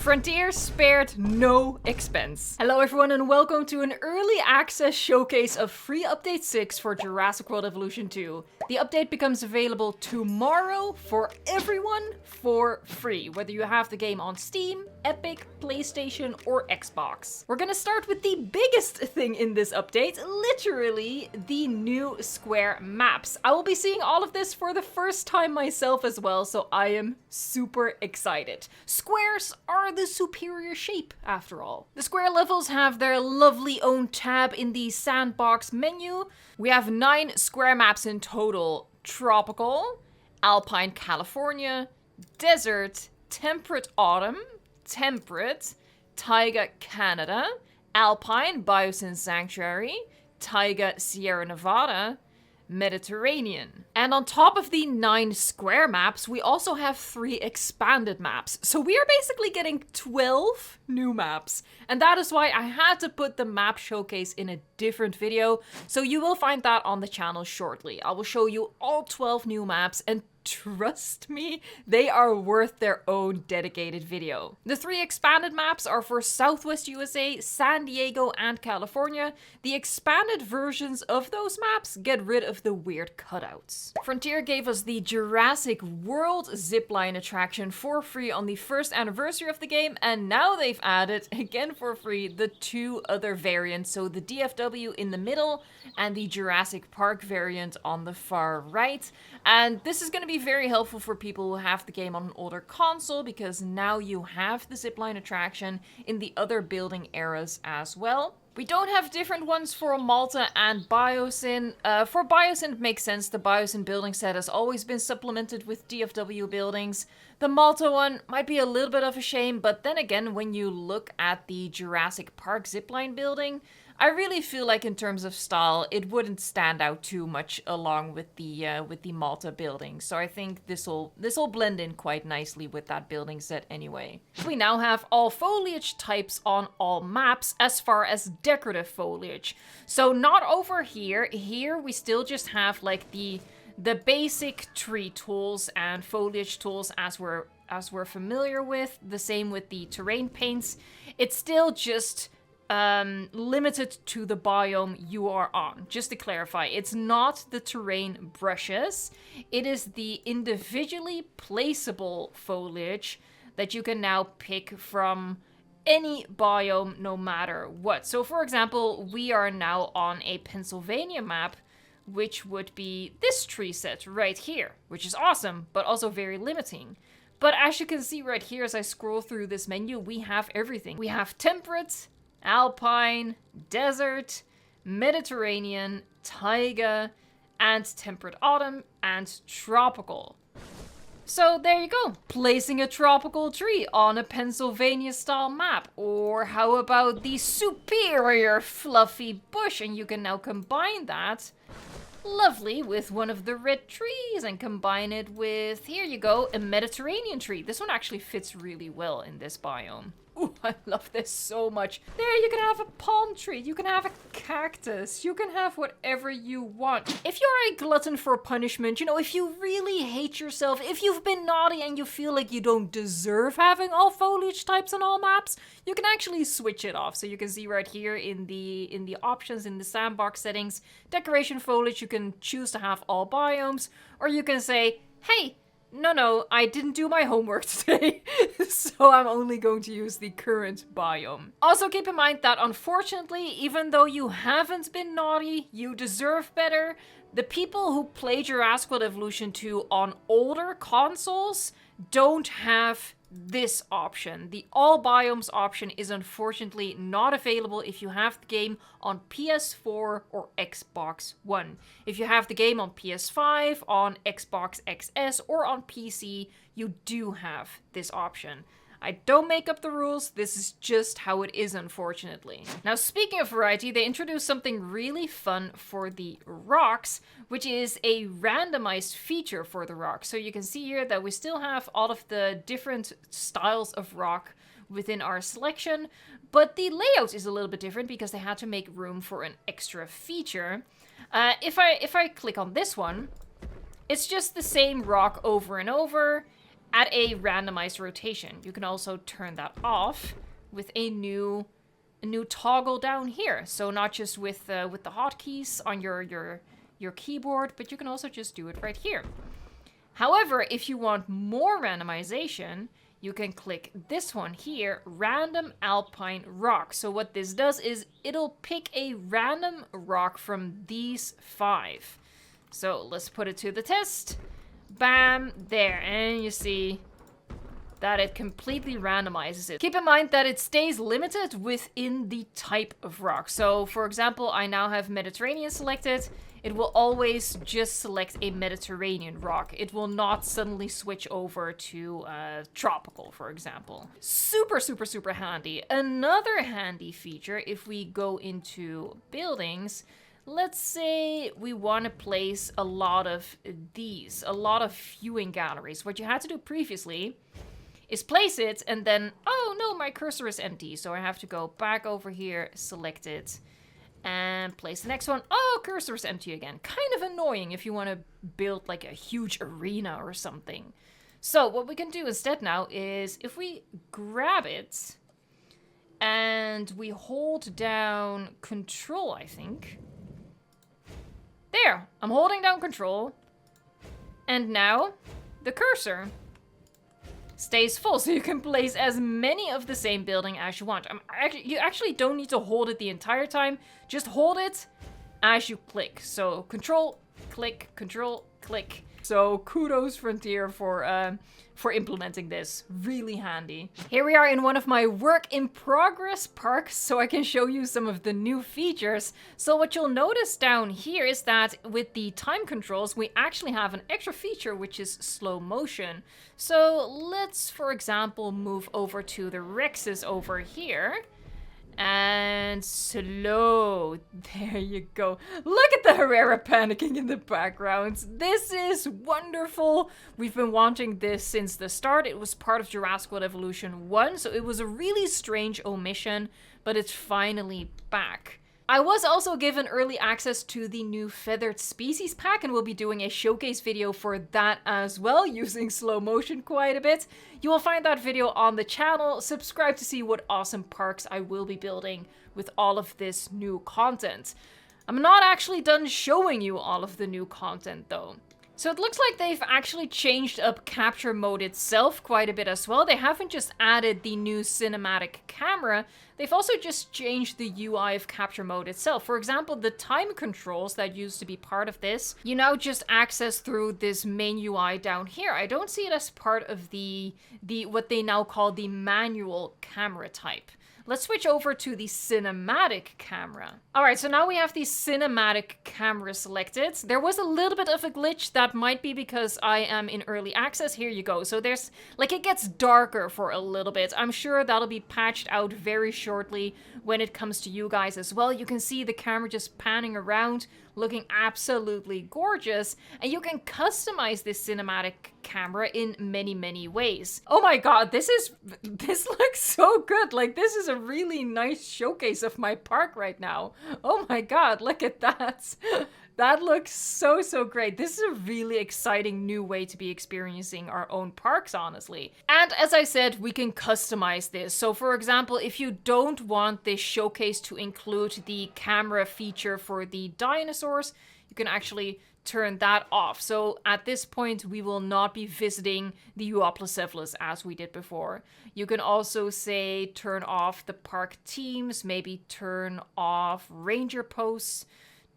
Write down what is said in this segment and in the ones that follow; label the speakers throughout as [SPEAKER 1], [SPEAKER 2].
[SPEAKER 1] Frontier spared no expense. Hello everyone and welcome to an early access showcase of free update 6 for Jurassic World Evolution 2. The update becomes available tomorrow for everyone for free, whether you have the game on Steam, Epic, PlayStation, or Xbox. We're gonna start with the biggest thing in this update, literally the new square maps. I will be seeing all of this for the first time myself as well, so I am super excited. Squares are the superior shape, after all. The square levels have their lovely own tab in the sandbox menu. We have 9 square maps in total: Tropical, Alpine California, Desert, Temperate Autumn, Temperate, Taiga Canada, Alpine Biosyn Sanctuary, Taiga Sierra Nevada, Mediterranean. And on top of the 9 square maps, we also have 3 expanded maps. So we are basically getting 12 new maps. And that is why I had to put the map showcase in a different video. So you will find that on the channel shortly. I will show you all 12 new maps, and trust me, they are worth their own dedicated video. The 3 expanded maps are for Southwest USA, San Diego, and California. The expanded versions of those maps get rid of the weird cutouts. Frontier gave us the Jurassic World Zipline attraction for free on the first anniversary of the game, and now they've added, again for free, the 2 other variants. So the DFW in the middle and the Jurassic Park variant on the far right. And this is going to be very helpful for people who have the game on an older console, because now you have the zipline attraction in the other building eras as well. We don't have different ones for Malta and Biosyn. For Biosyn, it makes sense. The Biosyn building set has always been supplemented with DFW buildings. The Malta one might be a little bit of a shame, but then again, when you look at the Jurassic Park zipline building, I really feel like in terms of style, it wouldn't stand out too much along with the Malta building. So I think this will blend in quite nicely with that building set anyway. We now have all foliage types on all maps as far as decorative foliage. So not over here. Here we still just have like the basic tree tools and foliage tools as we're familiar with. The same with the terrain paints. It's still just limited to the biome you are on. Just to clarify, it's not the terrain brushes, it is the individually placeable foliage that you can now pick from any biome no matter what. So for example, we are now on a Pennsylvania map, which would be this tree set right here, which is awesome, but also very limiting. But as you can see right here, as I scroll through this menu, we have everything. We have temperate, Alpine, Desert, Mediterranean, Taiga, and Temperate Autumn, and Tropical. So there you go, placing a tropical tree on a Pennsylvania-style map. Or how about the superior fluffy bush, and you can now combine that lovely with one of the red trees and combine it with, here you go, a Mediterranean tree. This one actually fits really well in this biome. Ooh, I love this so much. There, you can have a palm tree, you can have a cactus, you can have whatever you want. If you're a glutton for punishment, you know, if you really hate yourself, if you've been naughty and you feel like you don't deserve having all foliage types on all maps, you can actually switch it off. So you can see right here in the options, in the sandbox settings, decoration foliage, you can choose to have all biomes, or you can say, hey, no, I didn't do my homework today, so I'm only going to use the current biome. Also keep in mind that unfortunately, even though you haven't been naughty, you deserve better. The people who play Jurassic World Evolution 2 on older consoles don't have this option. The all biomes option is unfortunately not available if you have the game on PS4 or Xbox One. If you have the game on PS5, on Xbox XS, or on PC, you do have this option. I don't make up the rules, this is just how it is, unfortunately. Now, speaking of variety, they introduced something really fun for the rocks, which is a randomized feature for the rocks. So you can see here that we still have all of the different styles of rock within our selection, but the layout is a little bit different because they had to make room for an extra feature. If I click on this one, it's just the same rock over and over. at a randomized rotation. You can also turn that off with a new toggle down here. So not just with the hotkeys on your keyboard, but you can also just do it right here. However, if you want more randomization, you can click this one here, Random Alpine Rock. So what this does is it'll pick a random rock from these 5. So let's put it to the test. Bam, there, and you see that it completely randomizes it. Keep in mind that it stays limited within the type of rock. So for example, I now have Mediterranean selected. It will always just select a Mediterranean rock. It will not suddenly switch over to tropical, for example. Super, super, super handy. Another handy feature, if we go into buildings, let's say we want to place a lot of these, a lot of viewing galleries. What you had to do previously is place it and then, oh no, my cursor is empty. So I have to go back over here, select it, and place the next one. Oh, cursor is empty again. Kind of annoying if you want to build like a huge arena or something. So what we can do instead now is if we grab it and we hold down Control, I think. There, I'm holding down Control. And now the cursor stays full, so you can place as many of the same building as you want. You actually don't need to hold it the entire time. Just hold it as you click. So Control, click, Control, click. So kudos Frontier for implementing this. Really handy. Here we are in one of my work in progress parks, so I can show you some of the new features. So what you'll notice down here is that with the time controls, we actually have an extra feature, which is slow motion. So let's, for example, move over to the Rexes over here. And slow. There you go. Look at the Herrera panicking in the background. This is wonderful. We've been wanting this since the start. It was part of Jurassic World Evolution 1, so it was a really strange omission, but it's finally back. I was also given early access to the new Feathered Species pack, and we'll be doing a showcase video for that as well, using slow motion quite a bit. You will find that video on the channel. Subscribe to see what awesome parks I will be building with all of this new content. I'm not actually done showing you all of the new content though. So it looks like they've actually changed up capture mode itself quite a bit as well. They haven't just added the new cinematic camera, they've also just changed the UI of capture mode itself. For example, the time controls that used to be part of this, you now just access through this main UI down here. I don't see it as part of the what they now call the manual camera type. Let's switch over to the cinematic camera. All right, so now we have the cinematic camera selected. There was a little bit of a glitch. That might be because I am in early access. Here you go. So there's, like, it gets darker for a little bit. I'm sure that'll be patched out very shortly when it comes to you guys as well. You can see the camera just panning around, looking absolutely gorgeous, and you can customize this cinematic camera in many, many ways. Oh my god, this looks so good. Like, this is a really nice showcase of my park right now. Oh my god, look at that. That looks so, so great. This is a really exciting new way to be experiencing our own parks, honestly. And as I said, we can customize this. So for example, if you don't want this showcase to include the camera feature for the dinosaurs, you can actually turn that off. So at this point, we will not be visiting the Euoplocephalus as we did before. You can also say turn off the park teams, maybe turn off ranger posts,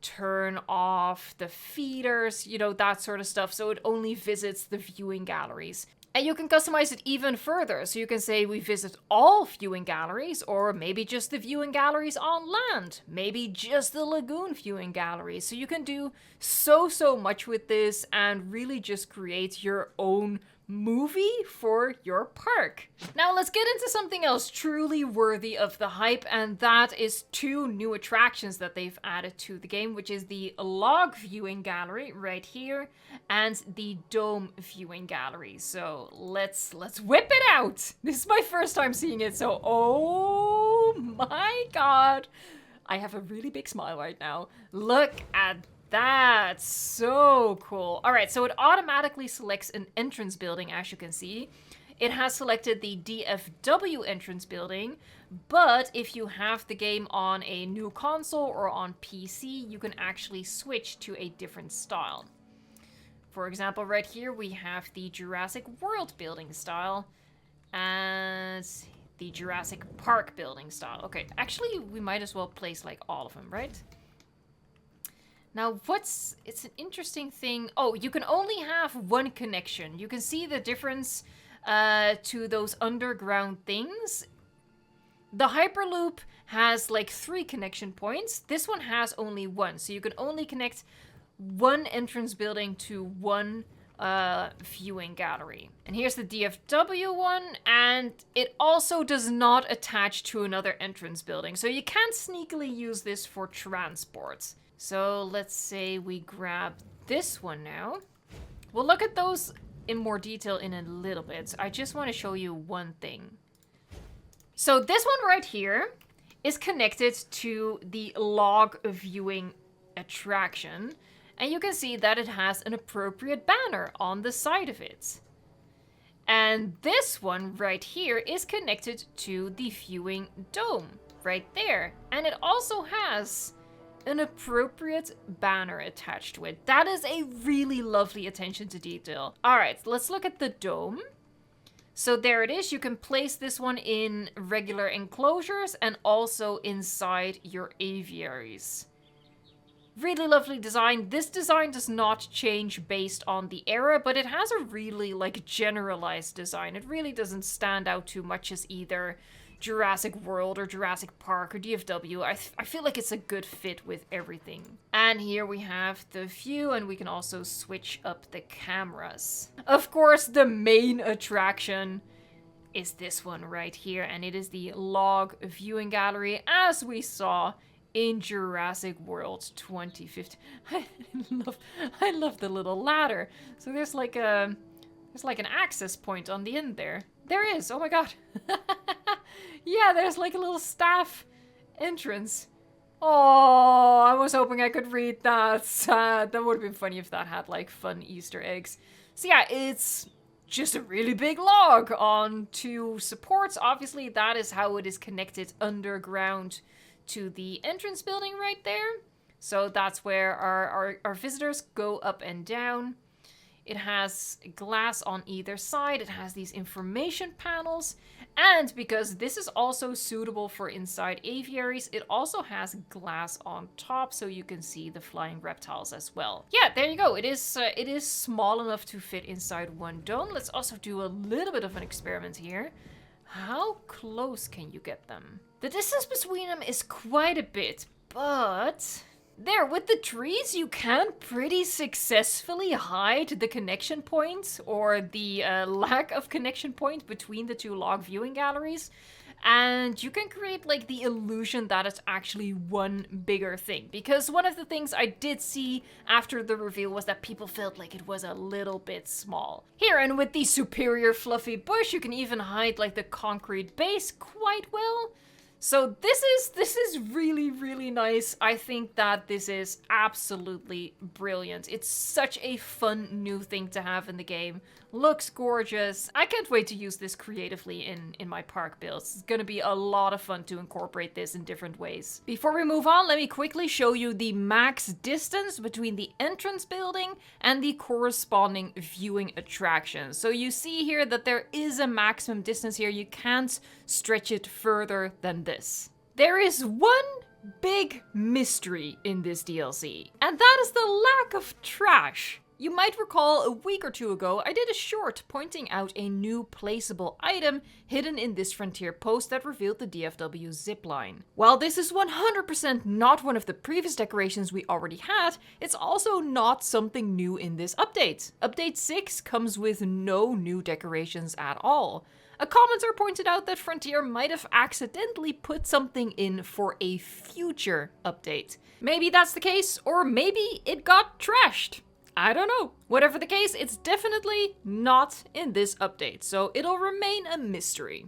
[SPEAKER 1] turn off the feeders, you know, that sort of stuff. So it only visits the viewing galleries. And you can customize it even further. So you can say we visit all viewing galleries, or maybe just the viewing galleries on land, maybe just the lagoon viewing galleries. So you can do so much with this and really just create your own movie for your park. Now let's get into something else truly worthy of the hype, and that is 2 new attractions that they've added to the game, which is the log viewing gallery right here and the dome viewing gallery. So let's whip it out. This is my first time seeing it, so oh my god. I have a really big smile right now. Look at That's so cool. All right, so it automatically selects an entrance building, as you can see. It has selected the DFW entrance building, but if you have the game on a new console or on PC, you can actually switch to a different style. For example, right here we have the Jurassic World building style and the Jurassic Park building style. Okay, actually we might as well place like all of them, right? Now it's an interesting thing. Oh, you can only have one connection. You can see the difference to those underground things. The Hyperloop has like 3 connection points. This one has only 1, so you can only connect one entrance building to one viewing gallery. And here's the DFW one, and it also does not attach to another entrance building, so you can't sneakily use this for transport. So let's say we grab this one now. We'll look at those in more detail in a little bit. I just want to show you one thing. So this one right here is connected to the log viewing attraction. And you can see that it has an appropriate banner on the side of it. And this one right here is connected to the viewing dome right there. And it also has an appropriate banner attached to it. That is a really lovely attention to detail. All right, let's look at the dome. So there it is. You can place this one in regular enclosures and also inside your aviaries. Really lovely design. This design does not change based on the era, but it has a really like generalized design. It really doesn't stand out too much as either Jurassic World or Jurassic Park or DFW. I feel like it's a good fit with everything. And here we have the view, and we can also switch up the cameras. Of course, the main attraction is this one right here, and it is the log viewing gallery, as we saw in Jurassic World 2015. I love the little ladder. So there's like an access point on the end there. There is. Oh my god. Yeah, there's like a little staff entrance. Oh, I was hoping I could read that. That would have been funny if that had like fun Easter eggs. So yeah, it's just a really big log on 2 supports. Obviously, that is how it is connected underground to the entrance building right there. So that's where our visitors go up and down. It has glass on either side. It has these information panels. And because this is also suitable for inside aviaries, it also has glass on top so you can see the flying reptiles as well. Yeah, there you go. It is small enough to fit inside one dome. Let's also do a little bit of an experiment here. How close can you get them? The distance between them is quite a bit, but there, with the trees, you can pretty successfully hide the connection point or the lack of connection point between the 2 log viewing galleries. And you can create like the illusion that it's actually one bigger thing. Because one of the things I did see after the reveal was that people felt like it was a little bit small. Here, and with the superior fluffy bush, you can even hide like the concrete base quite well. So this is really, really nice. I think that this is absolutely brilliant. It's such a fun new thing to have in the game. Looks gorgeous. I can't wait to use this creatively in my park builds. It's gonna be a lot of fun to incorporate this in different ways. Before we move on, let me quickly show you the max distance between the entrance building and the corresponding viewing attraction. So you see here that there is a maximum distance here. You can't stretch it further than this. There is one big mystery in this DLC, and that is the lack of trash. You might recall a week or 2 ago, I did a short pointing out a new placeable item hidden in this Frontier post that revealed the DFW zipline. While this is 100% not one of the previous decorations we already had, it's also not something new in this update. Update 6 comes with no new decorations at all. A commenter pointed out that Frontier might have accidentally put something in for a future update. Maybe that's the case, or maybe it got trashed. I don't know. Whatever the case, it's definitely not in this update, so it'll remain a mystery.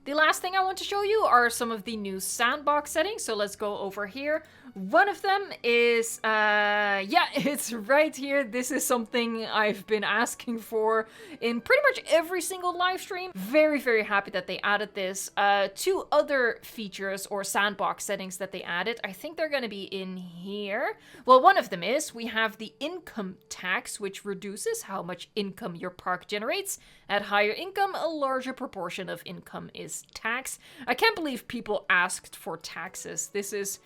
[SPEAKER 1] The last thing I want to show you are some of the new sandbox settings, so let's go over here. One of them is, yeah, it's right here. This is something I've been asking for in pretty much every single live stream. Very, very happy that they added this. Two other features or sandbox settings that they added, I think they're gonna be in here. Well, one of them is, we have the income tax, which reduces how much income your park generates. At higher income, a larger proportion of income is tax. I can't believe people asked for taxes. This is...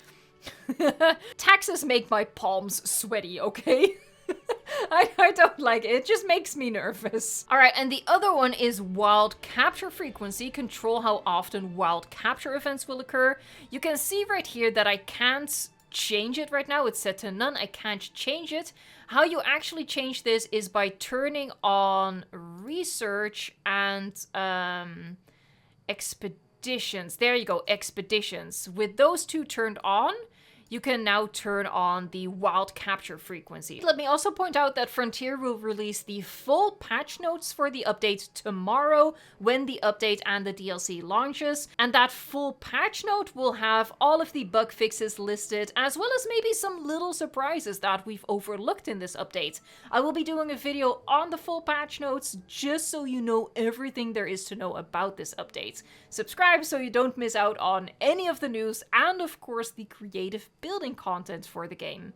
[SPEAKER 1] Taxes make my palms sweaty, okay? I don't like it. It just makes me nervous. Alright, and the other one is wild capture frequency. Control how often wild capture events will occur. You can see right here that I can't change it right now. It's set to none. I can't change it. How you actually change this is by turning on research and expeditions. There you go, expeditions. With those two turned on, you can now turn on the wild capture frequency. Let me also point out that Frontier will release the full patch notes for the update tomorrow when the update and the DLC launches. And that full patch note will have all of the bug fixes listed, as well as maybe some little surprises that we've overlooked in this update. I will be doing a video on the full patch notes just so you know everything there is to know about this update. Subscribe so you don't miss out on any of the news and of course the creative building content for the game.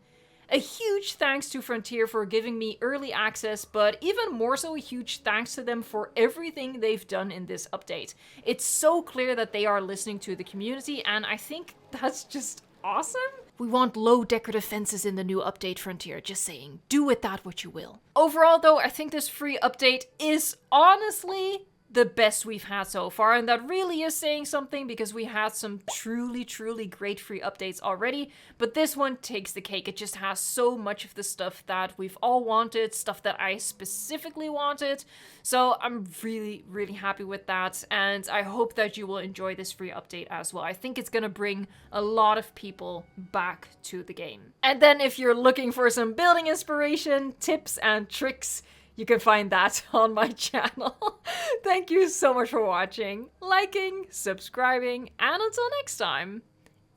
[SPEAKER 1] A huge thanks to Frontier for giving me early access, but even more so a huge thanks to them for everything they've done in this update. It's so clear that they are listening to the community, and I think that's just awesome. We want low decorative fences in the new update, Frontier, just saying. Do with that what you will. Overall though, I think this free update is honestly the best we've had so far, and that really is saying something because we had some truly, truly great free updates already, but this one takes the cake. It just has so much of the stuff that we've all wanted, stuff that I specifically wanted, so I'm really, really happy with that, and I hope that you will enjoy this free update as well. I think it's gonna bring a lot of people back to the game. And then if you're looking for some building inspiration, tips, and tricks, you can find that on my channel. Thank you so much for watching, liking, subscribing, and until next time,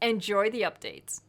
[SPEAKER 1] enjoy the updates.